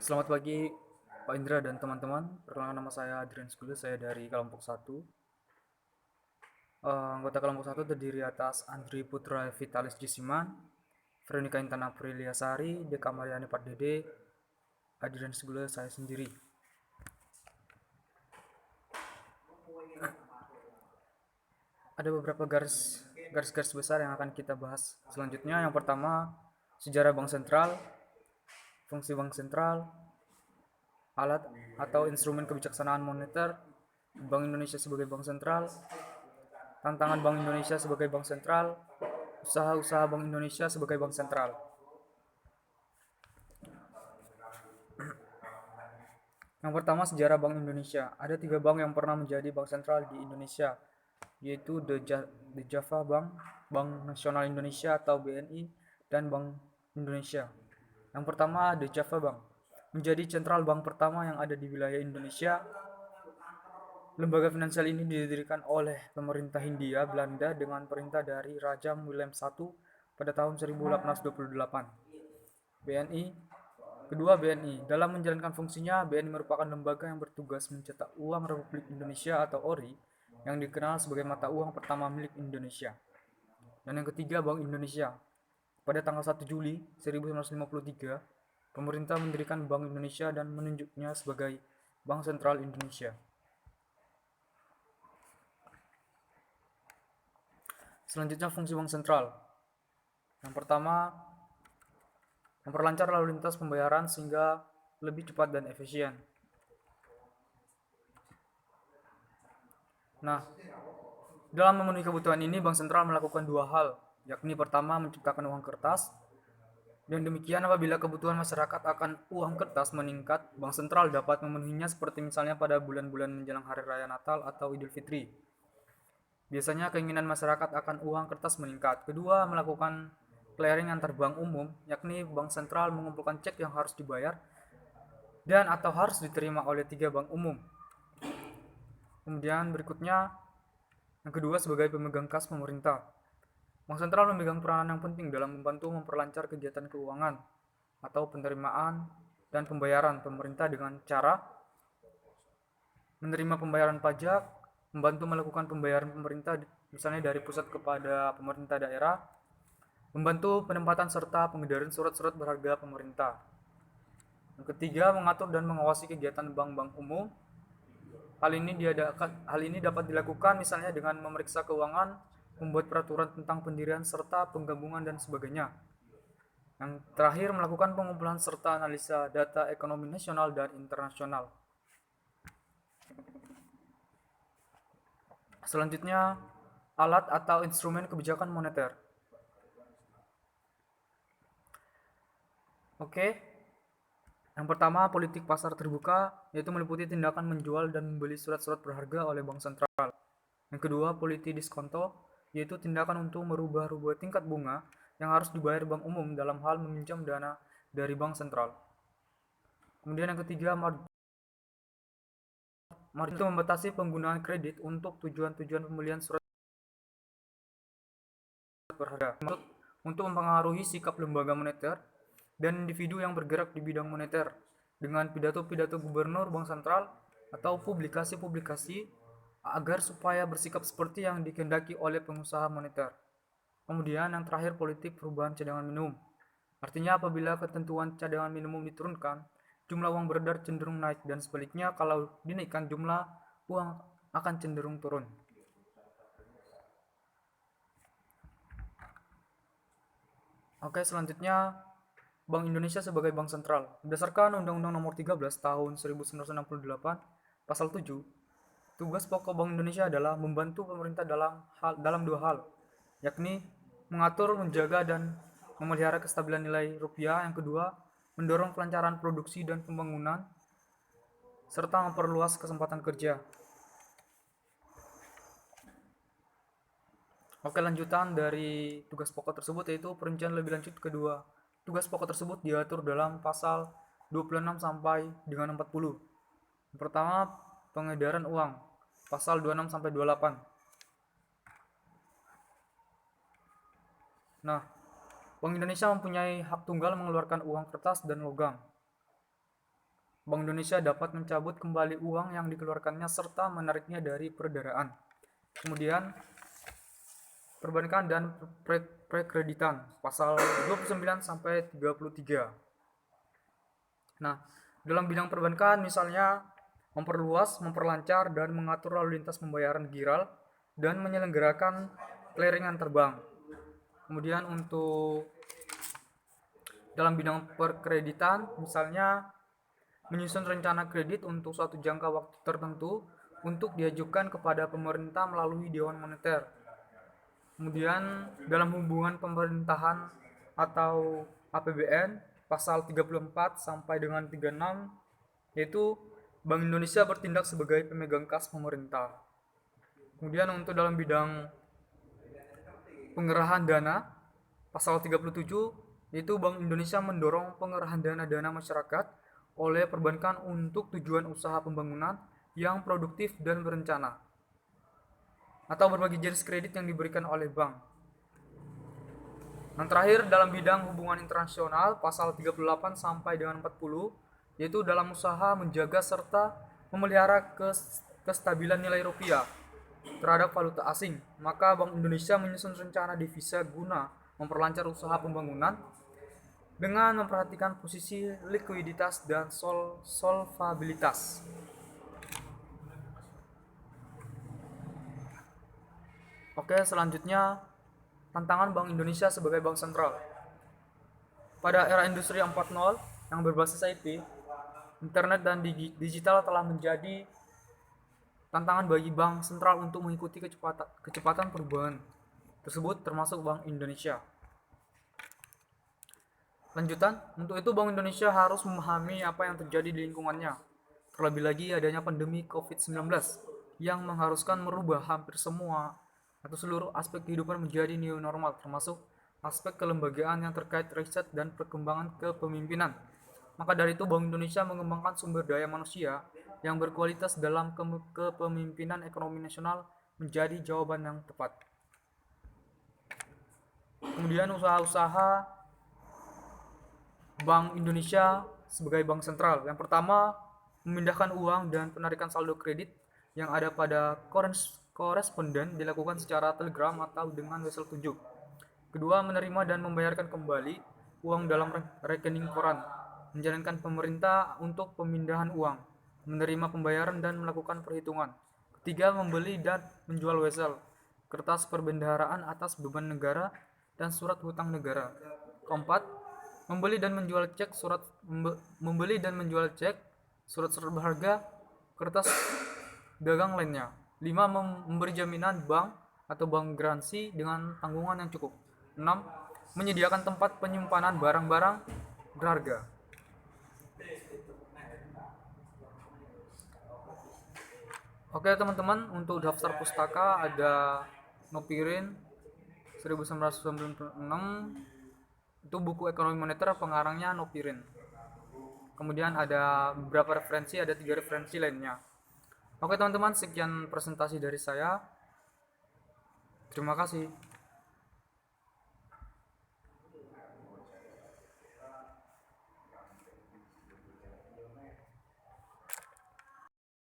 Selamat pagi Pak Indra dan teman-teman. Perkenalkan, nama saya Adrian Sugul, saya dari kelompok satu. Anggota kelompok satu terdiri atas Andri Putra Vitalis Jisiman, Veronica Intan Aprilia Sari, Deka Mariani Pardede, Adrian Sugul, saya sendiri. Ada beberapa garis besar yang akan kita bahas selanjutnya. Yang pertama, sejarah bank sentral, fungsi bank sentral, alat atau instrumen kebijaksanaan moneter, Bank Indonesia sebagai bank sentral, tantangan Bank Indonesia sebagai bank sentral, usaha-usaha Bank Indonesia sebagai bank sentral. Yang pertama, sejarah Bank Indonesia. Ada 3 bank yang pernah menjadi bank sentral di Indonesia, yaitu The Java Bank, Bank Nasional Indonesia atau BNI, dan Bank Indonesia. Yang pertama, The Java Bank menjadi sentral bank pertama yang ada di wilayah Indonesia. Lembaga finansial ini didirikan oleh pemerintah Hindia Belanda dengan perintah dari Raja Willem I pada tahun 1828. BNI. Kedua, BNI. Dalam menjalankan fungsinya, BNI merupakan lembaga yang bertugas mencetak uang Republik Indonesia atau ORI yang dikenal sebagai mata uang pertama milik Indonesia. Dan yang ketiga, Bank Indonesia. Pada tanggal 1 Juli 1953, pemerintah mendirikan Bank Indonesia dan menunjuknya sebagai Bank Sentral Indonesia. Selanjutnya, fungsi bank sentral. Yang pertama, memperlancar lalu lintas pembayaran sehingga lebih cepat dan efisien. Nah, dalam memenuhi kebutuhan ini, bank sentral melakukan 2 hal, yakni pertama, menciptakan uang kertas, dan demikian apabila kebutuhan masyarakat akan uang kertas meningkat, bank sentral dapat memenuhinya seperti misalnya pada bulan-bulan menjelang Hari Raya Natal atau Idul Fitri. Biasanya keinginan masyarakat akan uang kertas meningkat. Kedua, melakukan clearing antar bank umum, yakni bank sentral mengumpulkan cek yang harus dibayar dan atau harus diterima oleh 3 bank umum. Kemudian berikutnya, yang kedua, sebagai pemegang kas pemerintah. Bank sentral memegang peranan yang penting dalam membantu memperlancar kegiatan keuangan atau penerimaan dan pembayaran pemerintah dengan cara menerima pembayaran pajak, membantu melakukan pembayaran pemerintah misalnya dari pusat kepada pemerintah daerah, membantu penempatan serta pengedaran surat-surat berharga pemerintah. Yang ketiga, mengatur dan mengawasi kegiatan bank-bank umum. Hal ini dapat dilakukan misalnya dengan memeriksa keuangan, membuat peraturan tentang pendirian serta penggabungan dan sebagainya. Yang terakhir, melakukan pengumpulan serta analisa data ekonomi nasional dan internasional. Selanjutnya, alat atau instrumen kebijakan moneter. Oke, yang pertama, politik pasar terbuka, yaitu meliputi tindakan menjual dan membeli surat-surat berharga oleh bank sentral. Yang kedua, politik diskonto, yaitu tindakan untuk merubah-rubah tingkat bunga yang harus dibayar bank umum dalam hal meminjam dana dari bank sentral. Kemudian yang ketiga, margin itu membatasi penggunaan kredit untuk tujuan-tujuan pembelian surat berharga untuk mempengaruhi sikap lembaga moneter dan individu yang bergerak di bidang moneter dengan pidato-pidato gubernur bank sentral atau publikasi-publikasi agar supaya bersikap seperti yang dikehendaki oleh pengusaha moneter. Kemudian yang terakhir, politik perubahan cadangan minimum. Artinya apabila ketentuan cadangan minimum diturunkan, jumlah uang beredar cenderung naik dan sebaliknya kalau dinaikkan jumlah uang akan cenderung turun. Oke, selanjutnya Bank Indonesia sebagai bank sentral. Berdasarkan Undang-Undang Nomor 13 Tahun 1968, Pasal 7, tugas pokok Bank Indonesia adalah membantu pemerintah dalam 2 hal, yakni mengatur, menjaga, dan memelihara kestabilan nilai rupiah. Yang kedua, mendorong kelancaran produksi dan pembangunan, serta memperluas kesempatan kerja. Oke, lanjutan dari tugas pokok tersebut yaitu perincian lebih lanjut kedua. Tugas pokok tersebut diatur dalam pasal 26 sampai dengan 40. Yang pertama, pengedaran uang, pasal 26 sampai 28. Nah, Bank Indonesia mempunyai hak tunggal mengeluarkan uang kertas dan logam. Bank Indonesia dapat mencabut kembali uang yang dikeluarkannya serta menariknya dari peredaran. Kemudian perbankan dan prekreditan pasal 29 sampai 33. Nah, dalam bidang perbankan misalnya memperluas, memperlancar dan mengatur lalu lintas pembayaran giral dan menyelenggarakan clearingan terbang. Kemudian untuk dalam bidang perkreditan misalnya menyusun rencana kredit untuk suatu jangka waktu tertentu untuk diajukan kepada pemerintah melalui Dewan Moneter. Kemudian dalam hubungan pemerintahan atau APBN pasal 34 sampai dengan 36 yaitu Bank Indonesia bertindak sebagai pemegang kas pemerintah. Kemudian untuk dalam bidang pengerahan dana pasal 37 yaitu Bank Indonesia mendorong pengerahan dana masyarakat oleh perbankan untuk tujuan usaha pembangunan yang produktif dan berencana atau berbagai jenis kredit yang diberikan oleh bank. Yang terakhir dalam bidang hubungan internasional pasal 38 sampai dengan 40 yaitu dalam usaha menjaga serta memelihara kestabilan nilai rupiah terhadap valuta asing, maka Bank Indonesia menyusun rencana devisa guna memperlancar usaha pembangunan dengan memperhatikan posisi likuiditas dan solvabilitas. Oke, selanjutnya tantangan Bank Indonesia sebagai bank sentral. Pada era industri 4.0 yang berbasis IT, internet dan digital telah menjadi tantangan bagi bank sentral untuk mengikuti kecepatan perubahan tersebut termasuk Bank Indonesia. Lanjutan, untuk itu Bank Indonesia harus memahami apa yang terjadi di lingkungannya. Terlebih lagi adanya pandemi COVID-19 yang mengharuskan merubah hampir semua atau seluruh aspek kehidupan menjadi new normal, termasuk aspek kelembagaan yang terkait riset dan perkembangan kepemimpinan. Maka dari itu Bank Indonesia mengembangkan sumber daya manusia yang berkualitas dalam kepemimpinan ekonomi nasional menjadi jawaban yang tepat. Kemudian usaha-usaha Bank Indonesia sebagai bank sentral. Yang pertama, memindahkan uang dan penarikan saldo kredit yang ada pada koresponden dilakukan secara telegram atau dengan wesel tunjuk. Kedua, menerima dan membayarkan kembali uang dalam rekening koran. Menjalankan pemerintah untuk pemindahan uang, menerima pembayaran dan melakukan perhitungan. Ketiga, membeli dan menjual wesel, kertas perbendaharaan atas beban negara dan surat hutang negara. Keempat, membeli dan menjual cek, surat berharga, kertas dagang lainnya. 5. Memberi jaminan bank atau bank garansi dengan tanggungan yang cukup. 6. Menyediakan tempat penyimpanan barang-barang berharga. Oke teman-teman, untuk daftar pustaka ada Nopirin 1996, itu buku ekonomi moneter, pengarangnya Nopirin. Kemudian ada beberapa referensi, ada 3 referensi lainnya. Oke teman-teman, sekian presentasi dari saya. Terima kasih.